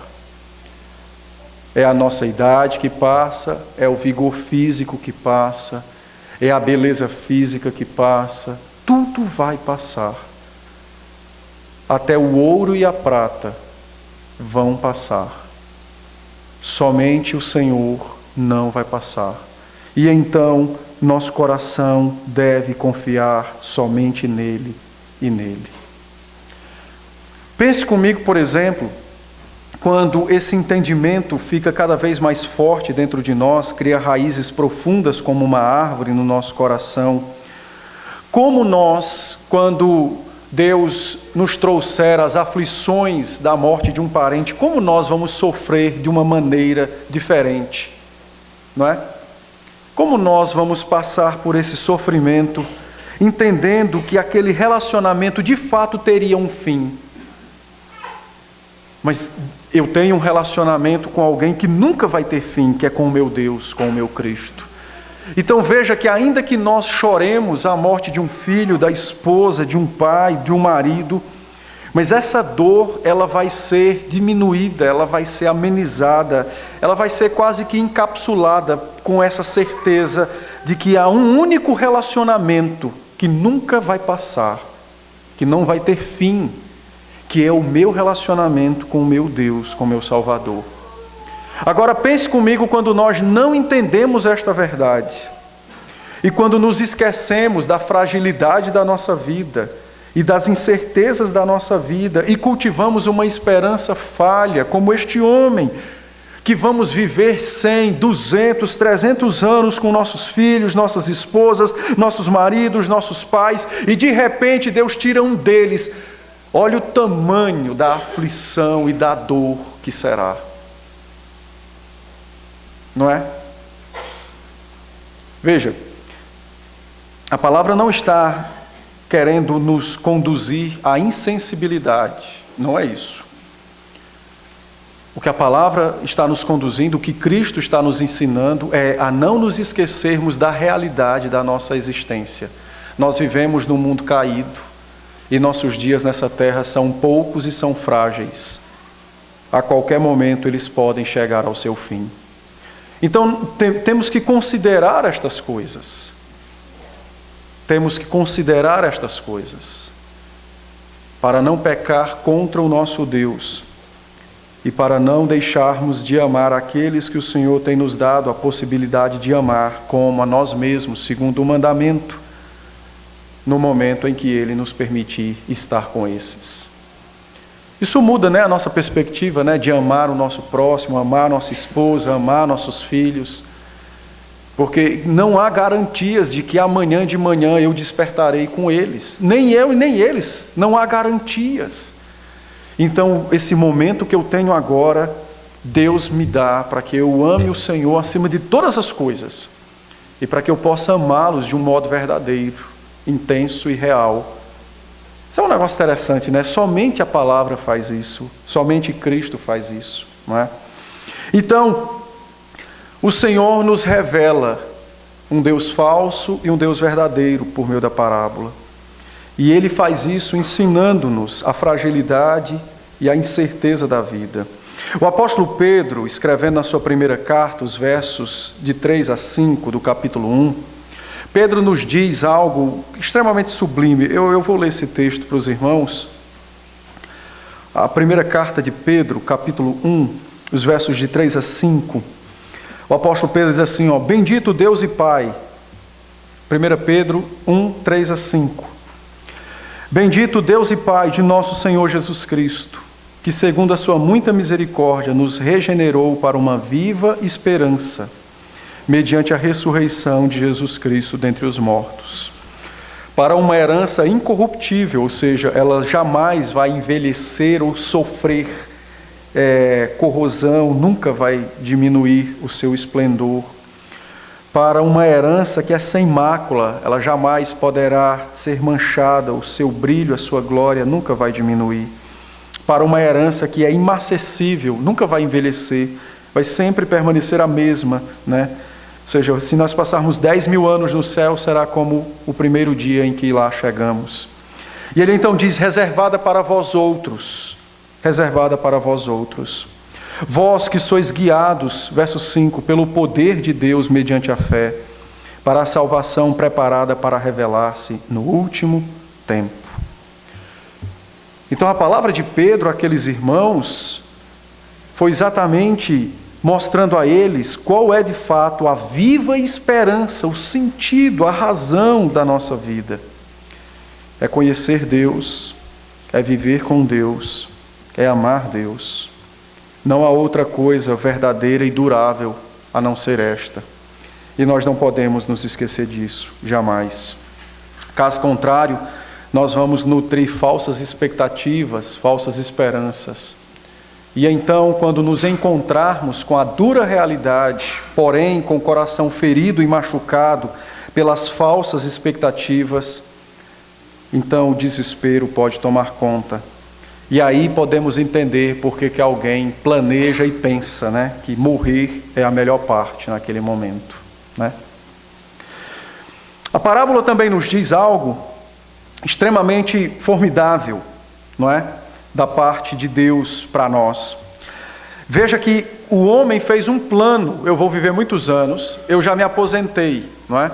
É a nossa idade que passa, é o vigor físico que passa, é a beleza física que passa, tudo vai passar. Até o ouro e a prata vão passar. Somente o Senhor não vai passar. E então nosso coração deve confiar somente nele e nele. Pense comigo, por exemplo, quando esse entendimento fica cada vez mais forte dentro de nós, cria raízes profundas como uma árvore no nosso coração. Como nós, quando Deus nos trouxer as aflições da morte de um parente, como nós vamos sofrer de uma maneira diferente, não é? Como nós vamos passar por esse sofrimento, entendendo que aquele relacionamento de fato teria um fim. Mas eu tenho um relacionamento com alguém que nunca vai ter fim, que é com o meu Deus, com o meu Cristo. Então veja que ainda que nós choremos a morte de um filho, da esposa, de um pai, de um marido, mas essa dor, ela vai ser diminuída, ela vai ser amenizada, ela vai ser quase que encapsulada com essa certeza de que há um único relacionamento que nunca vai passar, que não vai ter fim, que é o meu relacionamento com o meu Deus, com o meu Salvador. Agora pense comigo quando nós não entendemos esta verdade, e quando nos esquecemos da fragilidade da nossa vida, e das incertezas da nossa vida, e cultivamos uma esperança falha, como este homem, que vamos viver 100, 200, 300 anos com nossos filhos, nossas esposas, nossos maridos, nossos pais, e de repente Deus tira um deles. Olha o tamanho da aflição e da dor que será. Não é? Veja, a palavra não está querendo nos conduzir à insensibilidade, não é isso. O que a palavra está nos conduzindo, o que Cristo está nos ensinando é a não nos esquecermos da realidade da nossa existência. Nós vivemos num mundo caído e nossos dias nessa terra são poucos e são frágeis. A qualquer momento eles podem chegar ao seu fim. Então temos que considerar estas coisas. Temos que considerar estas coisas para não pecar contra o nosso Deus e para não deixarmos de amar aqueles que o Senhor tem nos dado a possibilidade de amar como a nós mesmos, segundo o mandamento, no momento em que Ele nos permitir estar com esses. Isso muda, a nossa perspectiva, de amar o nosso próximo, amar nossa esposa, amar nossos filhos, porque não há garantias de que amanhã de manhã eu despertarei com eles, nem eu e nem eles, não há garantias. Então, esse momento que eu tenho agora, Deus me dá para que eu ame o Senhor acima de todas as coisas, e para que eu possa amá-los de um modo verdadeiro, intenso e real. Isso é um negócio interessante, Somente a palavra faz isso, somente Cristo faz isso, não é? Então, o Senhor nos revela um Deus falso e um Deus verdadeiro por meio da parábola. E Ele faz isso ensinando-nos a fragilidade e a incerteza da vida. O apóstolo Pedro, escrevendo na sua primeira carta, os versos de 3 a 5 do capítulo 1, Pedro nos diz algo extremamente sublime. Eu vou ler esse texto para os irmãos. A primeira carta de Pedro, capítulo 1, os versos de 3 a 5. O apóstolo Pedro diz assim, bendito Deus e Pai. 1 Pedro 1, 3 a 5. Bendito Deus e Pai de nosso Senhor Jesus Cristo, que segundo a sua muita misericórdia nos regenerou para uma viva esperança, mediante a ressurreição de Jesus Cristo dentre os mortos, para uma herança incorruptível, ou seja, ela jamais vai envelhecer ou sofrer corrosão, nunca vai diminuir o seu esplendor, para uma herança que é sem mácula, ela jamais poderá ser manchada, o seu brilho, a sua glória nunca vai diminuir. Para uma herança que é imacessível, nunca vai envelhecer, vai sempre permanecer a mesma, né? Ou seja, se nós passarmos 10.000 anos no céu, será como o primeiro dia em que lá chegamos. E ele então diz, reservada para vós outros, reservada para vós outros. Vós que sois guiados, verso 5, pelo poder de Deus mediante a fé, para a salvação preparada para revelar-se no último tempo. Então a palavra de Pedro àqueles irmãos foi exatamente mostrando a eles qual é de fato a viva esperança, o sentido, a razão da nossa vida. É conhecer Deus, é viver com Deus, é amar Deus. Não há outra coisa verdadeira e durável a não ser esta. E nós não podemos nos esquecer disso, jamais. Caso contrário, nós vamos nutrir falsas expectativas, falsas esperanças. E então, quando nos encontrarmos com a dura realidade, porém com o coração ferido e machucado pelas falsas expectativas, então o desespero pode tomar conta. E aí podemos entender por que alguém planeja e pensa, né, que morrer é a melhor parte naquele momento, né? A parábola também nos diz algo extremamente formidável, não é? Da parte de Deus para nós. Veja que o homem fez um plano, eu vou viver muitos anos, eu já me aposentei, não é?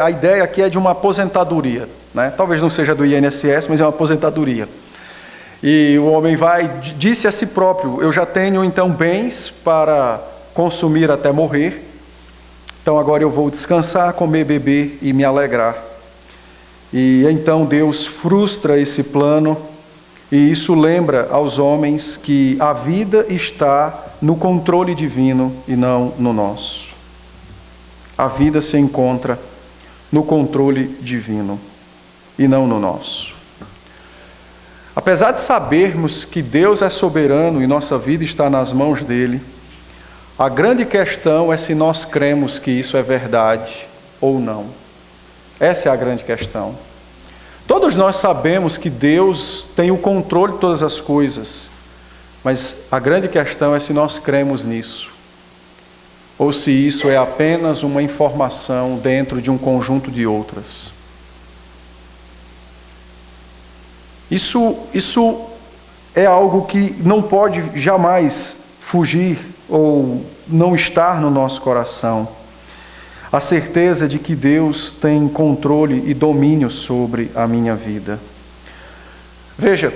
A ideia aqui é de uma aposentadoria, né? Talvez não seja do INSS, mas é uma aposentadoria. E o homem disse a si próprio, eu já tenho então bens para consumir até morrer, então agora eu vou descansar, comer, beber e me alegrar. E então Deus frustra esse plano, e isso lembra aos homens que a vida está no controle divino e não no nosso. A vida se encontra no controle divino e não no nosso. Apesar de sabermos que Deus é soberano e nossa vida está nas mãos dele, a grande questão é se nós cremos que isso é verdade ou não. Essa é a grande questão. Todos nós sabemos que Deus tem o controle de todas as coisas, mas a grande questão é se nós cremos nisso, ou se isso é apenas uma informação dentro de um conjunto de outras. Isso é algo que não pode jamais fugir ou não estar no nosso coração. A certeza de que Deus tem controle e domínio sobre a minha vida. Veja,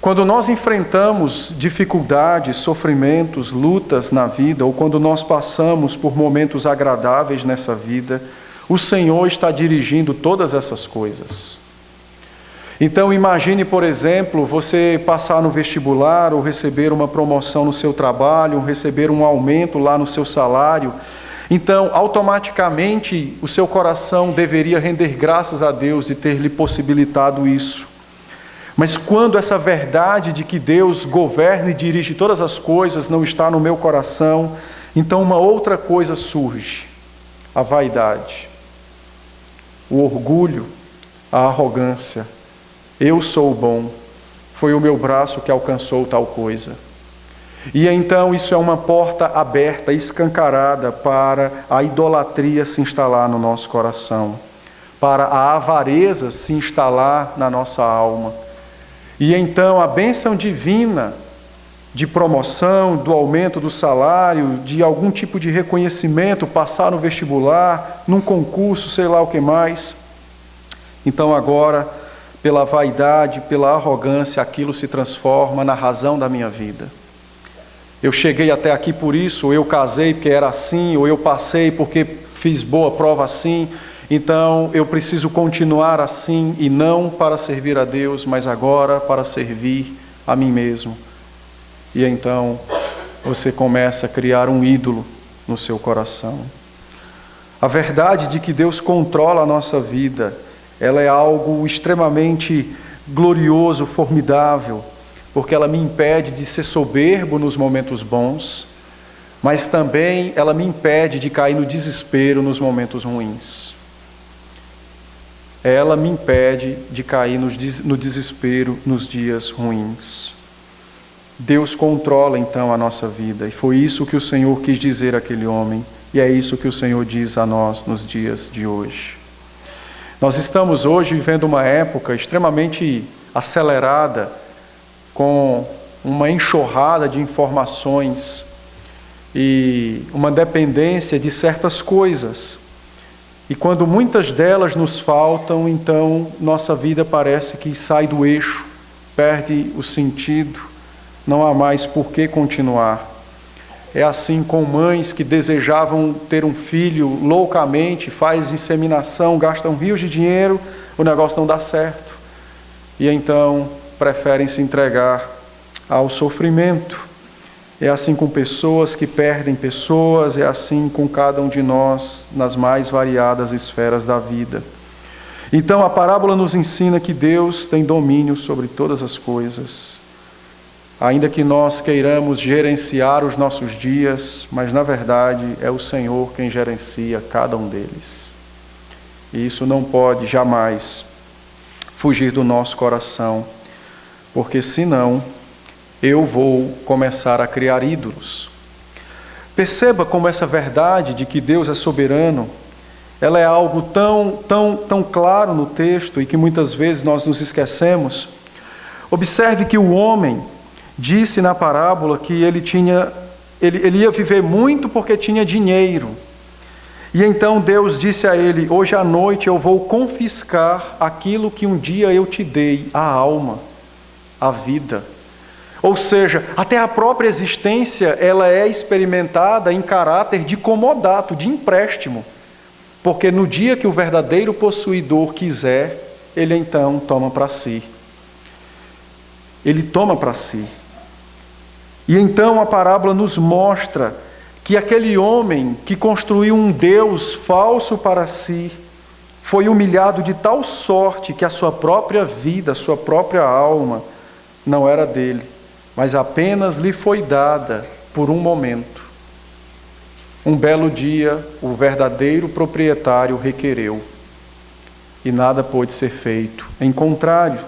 quando nós enfrentamos dificuldades, sofrimentos, lutas na vida, ou quando nós passamos por momentos agradáveis nessa vida, o Senhor está dirigindo todas essas coisas. Então imagine, por exemplo, você passar no vestibular ou receber uma promoção no seu trabalho, receber um aumento lá no seu salário. Então, automaticamente, o seu coração deveria render graças a Deus de ter lhe possibilitado isso. Mas quando essa verdade de que Deus governa e dirige todas as coisas não está no meu coração, então uma outra coisa surge: a vaidade, o orgulho, a arrogância. Eu sou bom, foi o meu braço que alcançou tal coisa. E então isso é uma porta aberta, escancarada para a idolatria se instalar no nosso coração, para a avareza se instalar na nossa alma. E então a bênção divina de promoção, do aumento do salário, de algum tipo de reconhecimento, passar no vestibular, num concurso, sei lá o que mais. Então agora, pela vaidade, pela arrogância, aquilo se transforma na razão da minha vida. Eu cheguei até aqui por isso, ou eu casei porque era assim, ou eu passei porque fiz boa prova assim, então eu preciso continuar assim, e não para servir a Deus, mas agora para servir a mim mesmo. E então você começa a criar um ídolo no seu coração. A verdade de que Deus controla a nossa vida, ela é algo extremamente glorioso, formidável, porque ela me impede de ser soberbo nos momentos bons, mas também ela me impede de cair no desespero nos momentos ruins. Ela me impede de cair no desespero nos dias ruins. Deus controla então a nossa vida, e foi isso que o Senhor quis dizer àquele homem, e é isso que o Senhor diz a nós nos dias de hoje. Nós estamos hoje vivendo uma época extremamente acelerada, com uma enxurrada de informações e uma dependência de certas coisas. E quando muitas delas nos faltam, então nossa vida parece que sai do eixo, perde o sentido, não há mais por que continuar. É assim com mães que desejavam ter um filho loucamente, faz inseminação, gastam rios de dinheiro, o negócio não dá certo. E então preferem se entregar ao sofrimento. É assim com pessoas que perdem pessoas, é assim com cada um de nós nas mais variadas esferas da vida. Então a parábola nos ensina que Deus tem domínio sobre todas as coisas. Ainda que nós queiramos gerenciar os nossos dias, mas na verdade é o Senhor quem gerencia cada um deles. E isso não pode jamais fugir do nosso coração, porque senão eu vou começar a criar ídolos. Perceba como essa verdade de que Deus é soberano, ela é algo tão claro no texto e que muitas vezes nós nos esquecemos. Observe que o homem disse na parábola que ele ia viver muito porque tinha dinheiro. E então Deus disse a ele: hoje à noite eu vou confiscar aquilo que um dia eu te dei, a alma, a vida. Ou seja, até a própria existência ela é experimentada em caráter de comodato, de empréstimo. Porque no dia que o verdadeiro possuidor quiser, ele então toma para si. Ele toma para si. E então a parábola nos mostra que aquele homem que construiu um Deus falso para si, foi humilhado de tal sorte que a sua própria vida, a sua própria alma, não era dele, mas apenas lhe foi dada por um momento. Um belo dia, o verdadeiro proprietário requereu, e nada pôde ser feito em contrário.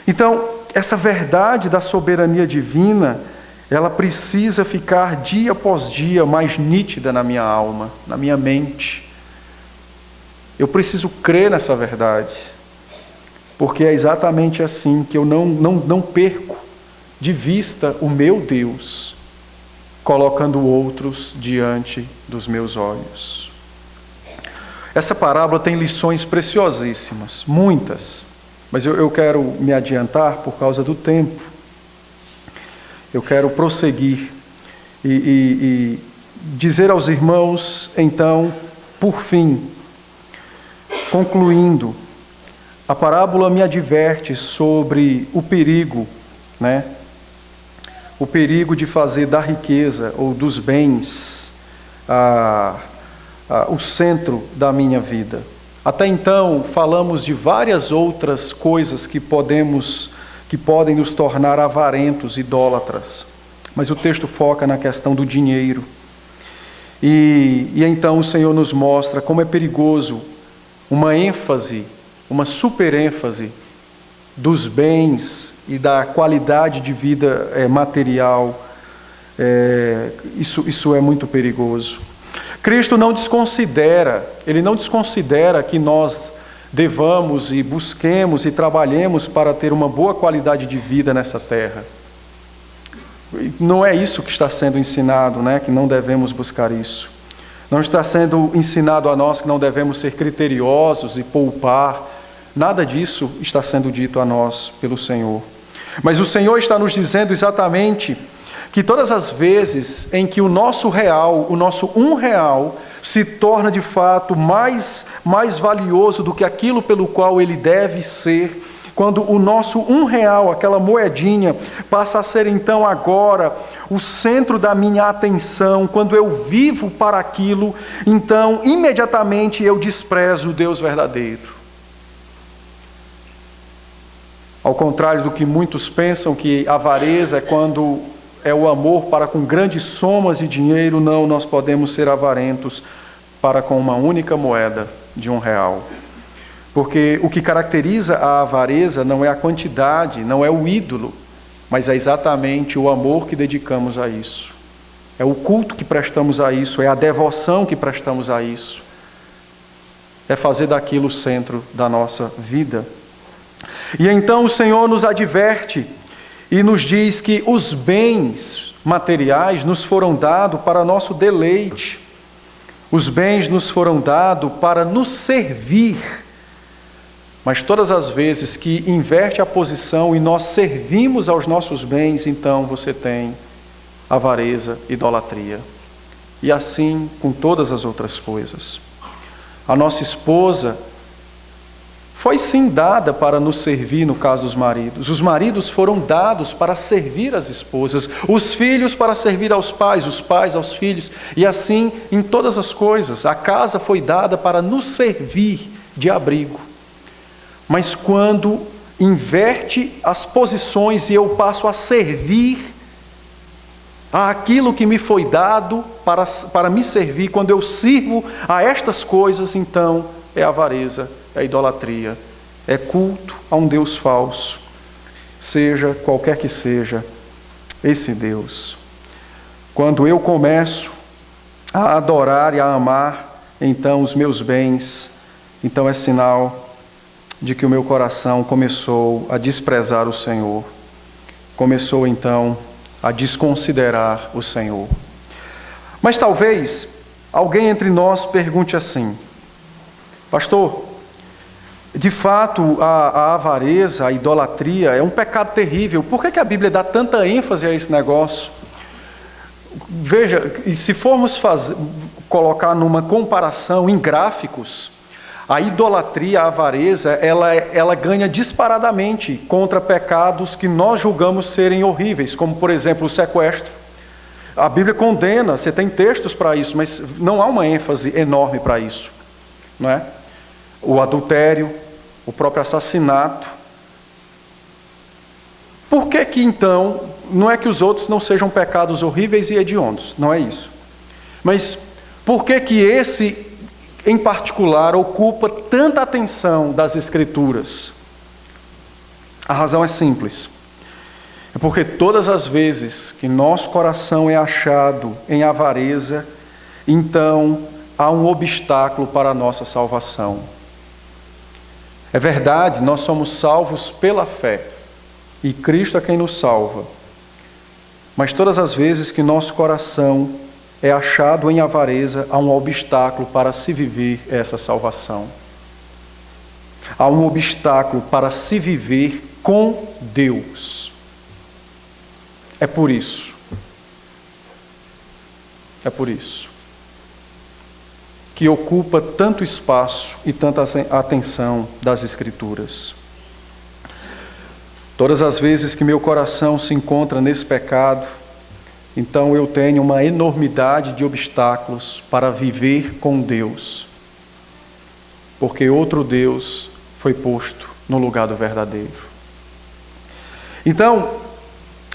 Então, essa verdade da soberania divina, ela precisa ficar dia após dia mais nítida na minha alma, na minha mente. Eu preciso crer nessa verdade, porque é exatamente assim que eu não perco de vista o meu Deus, colocando outros diante dos meus olhos. Essa parábola tem lições preciosíssimas, muitas, mas eu quero me adiantar por causa do tempo. Eu quero prosseguir e dizer aos irmãos, então, por fim, concluindo, a parábola me adverte sobre o perigo, o perigo de fazer da riqueza ou dos bens o centro da minha vida. Até então, falamos de várias outras coisas que podem nos tornar avarentos, idólatras. Mas o texto foca na questão do dinheiro. E então o Senhor nos mostra como é perigoso uma ênfase, uma superênfase dos bens e da qualidade de vida material. Isso é muito perigoso. Cristo não desconsidera que nós devamos e busquemos e trabalhemos para ter uma boa qualidade de vida nessa terra. Não é isso que está sendo ensinado, que não devemos buscar isso. Não está sendo ensinado a nós que não devemos ser criteriosos e poupar. Nada disso está sendo dito a nós pelo Senhor. Mas o Senhor está nos dizendo exatamente que todas as vezes em que o nosso R$1 se torna de fato mais valioso do que aquilo pelo qual ele deve ser, quando o nosso R$1, aquela moedinha, passa a ser então agora o centro da minha atenção, quando eu vivo para aquilo, então imediatamente eu desprezo o Deus verdadeiro. Ao contrário do que muitos pensam, que avareza é quando é o amor para com grandes somas de dinheiro, não, nós podemos ser avarentos para com uma única moeda de R$1. Porque o que caracteriza a avareza não é a quantidade, não é o ídolo, mas é exatamente o amor que dedicamos a isso. É o culto que prestamos a isso, é a devoção que prestamos a isso. É fazer daquilo o centro da nossa vida. E então o Senhor nos adverte e nos diz que os bens materiais nos foram dados para nosso deleite. Os bens nos foram dados para nos servir. Mas todas as vezes que inverte a posição e nós servimos aos nossos bens, então você tem avareza, idolatria. E assim com todas as outras coisas. A nossa esposa foi sim dada para nos servir no caso dos maridos. Os maridos foram dados para servir as esposas, os filhos para servir aos pais, os pais aos filhos, e assim em todas as coisas. A casa foi dada para nos servir de abrigo. Mas quando inverte as posições e eu passo a servir aquilo que me foi dado para me servir, quando eu sirvo a estas coisas, então é avareza, é idolatria, é culto a um Deus falso, seja qualquer que seja esse Deus. Quando eu começo a adorar e a amar, então os meus bens, então é sinal de que o meu coração começou a desprezar o Senhor, começou então a desconsiderar o Senhor. Mas talvez alguém entre nós pergunte assim: pastor, de fato a avareza, a idolatria é um pecado terrível, por que a Bíblia dá tanta ênfase a esse negócio? Veja, e se formos colocar numa comparação em gráficos, a idolatria, a avareza, ela ganha disparadamente contra pecados que nós julgamos serem horríveis, como por exemplo o sequestro. A Bíblia condena, você tem textos para isso, mas não há uma ênfase enorme para isso, não é? O adultério, o próprio assassinato. Por que então, não é que os outros não sejam pecados horríveis e hediondos, não é isso. Mas por que esse em particular, ocupa tanta atenção das Escrituras? A razão é simples. É porque todas as vezes que nosso coração é achado em avareza, então há um obstáculo para a nossa salvação. É verdade, nós somos salvos pela fé, e Cristo é quem nos salva. Mas todas as vezes que nosso coração é achado em avareza, há um obstáculo para se viver essa salvação. Há um obstáculo para se viver com Deus. É por isso que ocupa tanto espaço e tanta atenção das Escrituras. Todas as vezes que meu coração se encontra nesse pecado, então eu tenho uma enormidade de obstáculos para viver com Deus, porque outro Deus foi posto no lugar do verdadeiro. Então,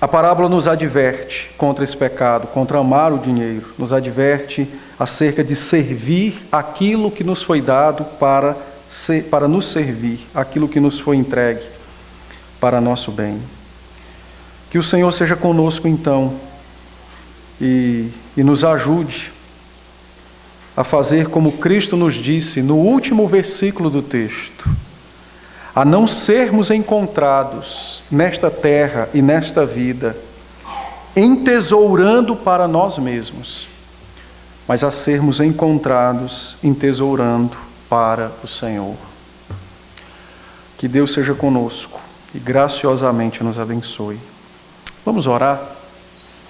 a parábola nos adverte contra esse pecado, contra amar o dinheiro, nos adverte acerca de servir aquilo que nos foi dado para nos servir, aquilo que nos foi entregue para nosso bem. Que o Senhor seja conosco então, e nos ajude a fazer como Cristo nos disse no último versículo do texto, a não sermos encontrados nesta terra e nesta vida entesourando para nós mesmos, mas a sermos encontrados entesourando para o Senhor. Que Deus seja conosco e graciosamente nos abençoe. Vamos orar?